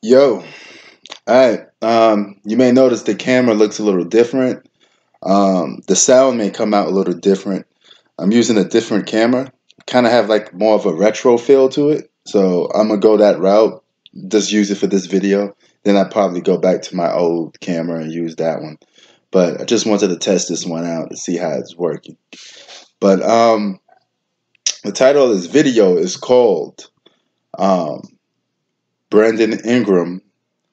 Yo, alright. You may notice the camera looks a little different. The sound may come out a little different. I'm using a different camera. Kind of have like more of a retro feel to it. So I'm gonna go that route. Just use it for this video. Then I probably go back to my old camera and use that one. But I just wanted to test this one out to see how it's working. But the title of this video is called um, Brandon Ingram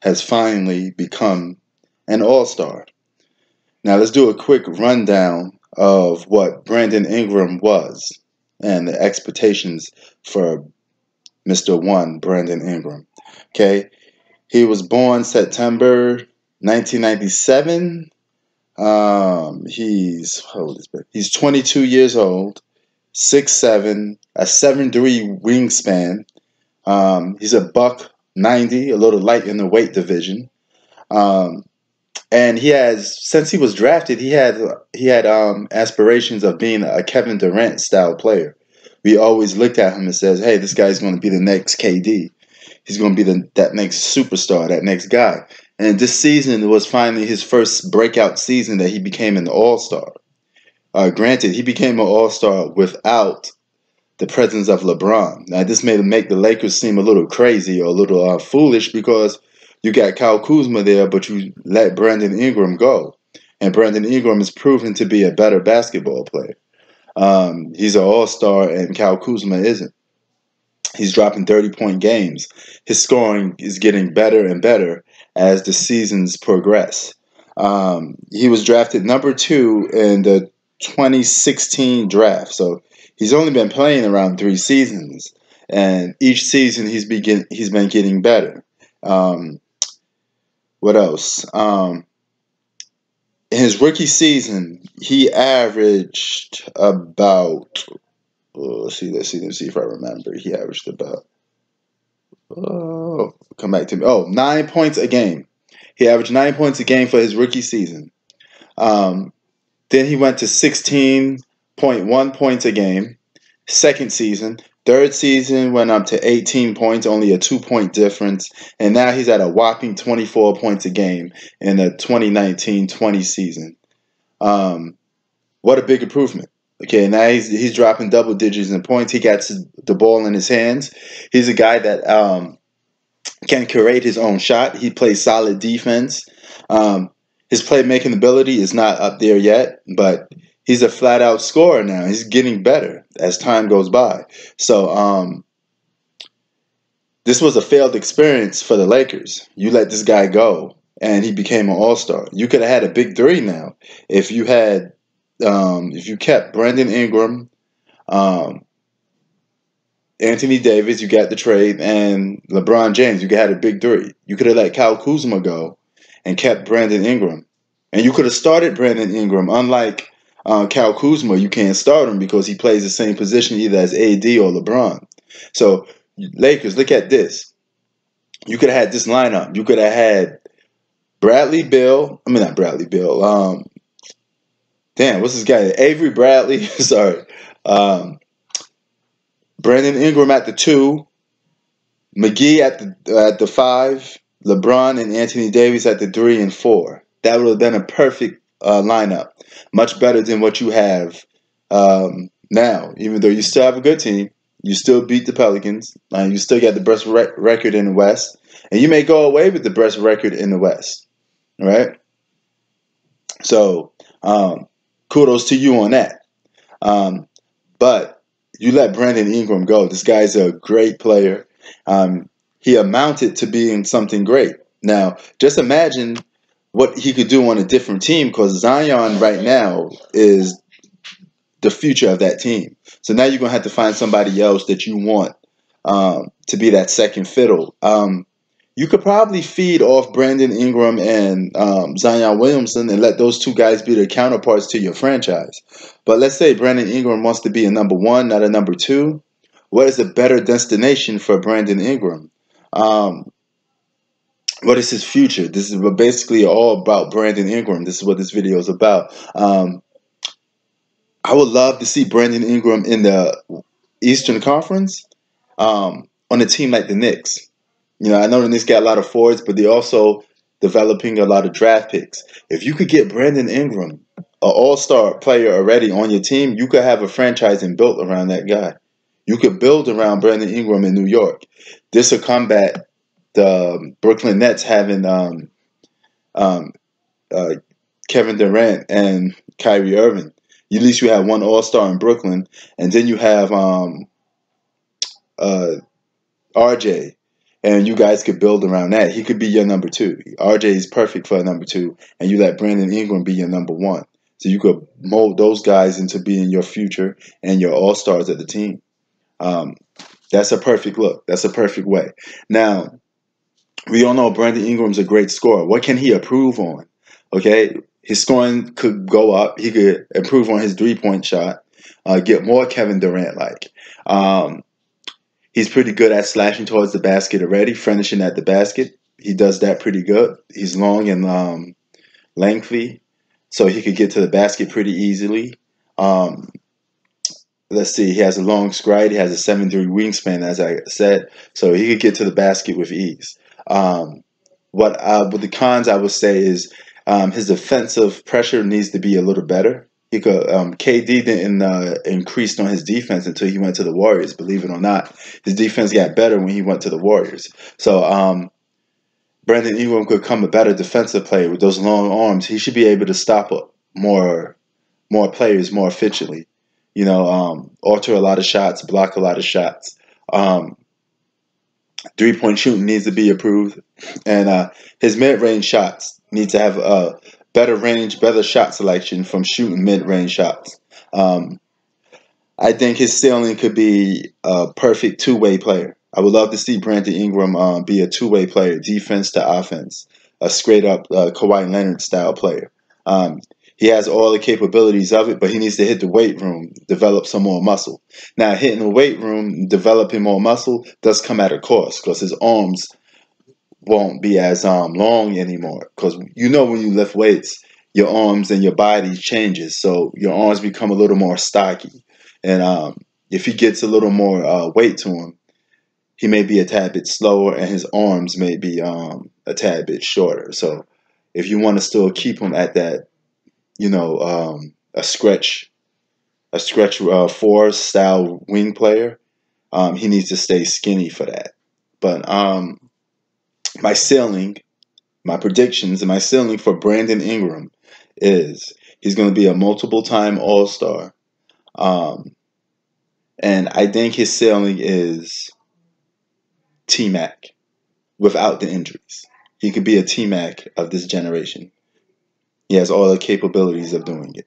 has finally become an all-star. Now let's do a quick rundown of what Brandon Ingram was and the expectations for Mr. One, Brandon Ingram. Okay, he was born September 1997. He's 22 years old, 6'7", a 7'3" wingspan. He's a buck 90, a little light in the weight division. Um, and since he was drafted, he had aspirations of being a Kevin Durant style player. We always looked at him and says, "Hey, this guy's going to be the next KD. He's going to be that next superstar, that next guy." And this season was finally his first breakout season that he became an All Star. Granted, he became an All Star without the presence of LeBron. Now, this may make the Lakers seem a little crazy or a little foolish because you got Kyle Kuzma there, but you let Brandon Ingram go. And Brandon Ingram is proven to be a better basketball player. He's an all-star, and Kyle Kuzma isn't. He's dropping 30-point games. His scoring is getting better and better as the seasons progress. He was drafted number 2 in the 2016 draft. So he's only been playing around 3 seasons, and each season he's been getting better. What else? In his rookie season, he averaged about. Let's see if I remember. He averaged about. Come back to me. 9 points a game. He averaged 9 points a game for his rookie season. Then he went to 16.1 points a game. Second season. Third season went up to 18 points, only a 2-point difference. And now he's at a whopping 24 points a game in the 2019-20 season. What a big improvement. Okay, now he's dropping double digits in points. He got the ball in his hands. He's a guy that can create his own shot. He plays solid defense. His playmaking ability is not up there yet, but he's a flat-out scorer now. He's getting better as time goes by. So this was a failed experience for the Lakers. You let this guy go, and he became an all-star. You could have had a big three now if you had, if you kept Brandon Ingram, Anthony Davis, you got the trade, and LeBron James. You had a big three. You could have let Kyle Kuzma go and kept Brandon Ingram, and you could have started Brandon Ingram. Unlike Kyle Kuzma, you can't start him because he plays the same position either as AD or LeBron. So Lakers, look at this. You could have had this lineup. You could have had Bradley Bill. I mean, not Bradley Bill. What's this guy? Avery Bradley. Sorry. Brandon Ingram at the 2. McGee at the 5. LeBron and Anthony Davis at the 3 and 4. That would have been a perfect lineup. Much better than what you have now. Even though you still have a good team, you still beat the Pelicans. You still got the best record in the West. And you may go away with the best record in the West. All right? So, kudos to you on that. But you let Brandon Ingram go. This guy's a great player. He amounted to being something great. Now, just imagine what he could do on a different team, because Zion right now is the future of that team. So now you're going to have to find somebody else that you want to be that second fiddle. You could probably feed off Brandon Ingram and Zion Williamson and let those two guys be the counterparts to your franchise. But let's say Brandon Ingram wants to be a number 1, not a number 2. What is a better destination for Brandon Ingram? What is his future? This is basically all about Brandon Ingram. This is what this video is about. I would love to see Brandon Ingram in the Eastern Conference on a team like the Knicks. I know the Knicks got a lot of forwards, but they're also developing a lot of draft picks. If you could get Brandon Ingram, an all-star player already on your team, you could have a franchising built around that guy. You could build around Brandon Ingram in New York. This will combat the Brooklyn Nets having um, uh, Kevin Durant and Kyrie Irving. At least you have one all-star in Brooklyn, and then you have uh, RJ, and you guys could build around that. He could be your number two. RJ is perfect for a number two, and you let Brandon Ingram be your number one. So you could mold those guys into being your future and your all-stars of the team. Um, that's a perfect look. That's a perfect way. Now, we all know Brandon Ingram's a great scorer. What can he improve on? Okay, his scoring could go up. He could improve on his three-point shot, get more Kevin Durant like. He's pretty good at slashing towards the basket already, finishing at the basket. He does that pretty good. He's long and lengthy, so he could get to the basket pretty easily. Um, let's see, he has a long stride. He has a 7'3" wingspan, as I said, so he could get to the basket with ease. With the cons I would say is his defensive pressure needs to be a little better. He could KD didn't increase on his defense until he went to the Warriors. Believe it or not, his defense got better when he went to the Warriors. So Brandon Ingram could become a better defensive player with those long arms. He should be able to stop more players more efficiently. Alter a lot of shots, block a lot of shots. 3-point shooting needs to be improved, and his mid-range shots need to have a better range, better shot selection from shooting mid-range shots. I think his ceiling could be a perfect two-way player. I would love to see Brandon Ingram be a two-way player, defense to offense, a straight-up Kawhi Leonard style player. He has all the capabilities of it, but he needs to hit the weight room, develop some more muscle. Now, hitting the weight room, developing more muscle does come at a cost because his arms won't be as long anymore. Because when you lift weights, your arms and your body changes, so your arms become a little more stocky. And if he gets a little more weight to him, he may be a tad bit slower, and his arms may be a tad bit shorter. So if you want to still keep him at that, a stretch four style wing player, he needs to stay skinny for that. But my ceiling, my predictions, and my ceiling for Brandon Ingram is he's going to be a multiple time All Star, and I think his ceiling is T Mac without the injuries. He could be a T Mac of this generation. He has all the capabilities of doing it.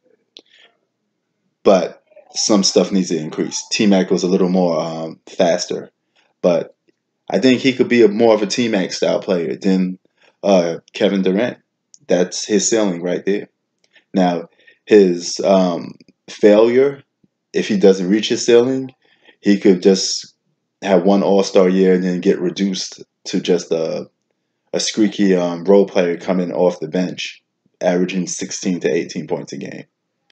But some stuff needs to increase. T-Mac was a little more faster, but I think he could be more of a T-Mac style player than Kevin Durant. That's his ceiling right there. Now, his failure, if he doesn't reach his ceiling, he could just have one All-Star year and then get reduced to just a squeaky role player coming off the bench, averaging 16 to 18 points a game.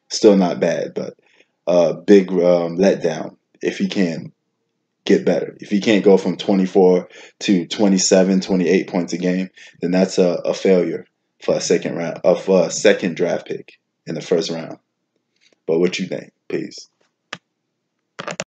Still not bad, but a big letdown if he can get better. If he can't go from 24 to 27, 28 points a game, then that's a failure for a second draft pick in the first round. But what you think? Peace.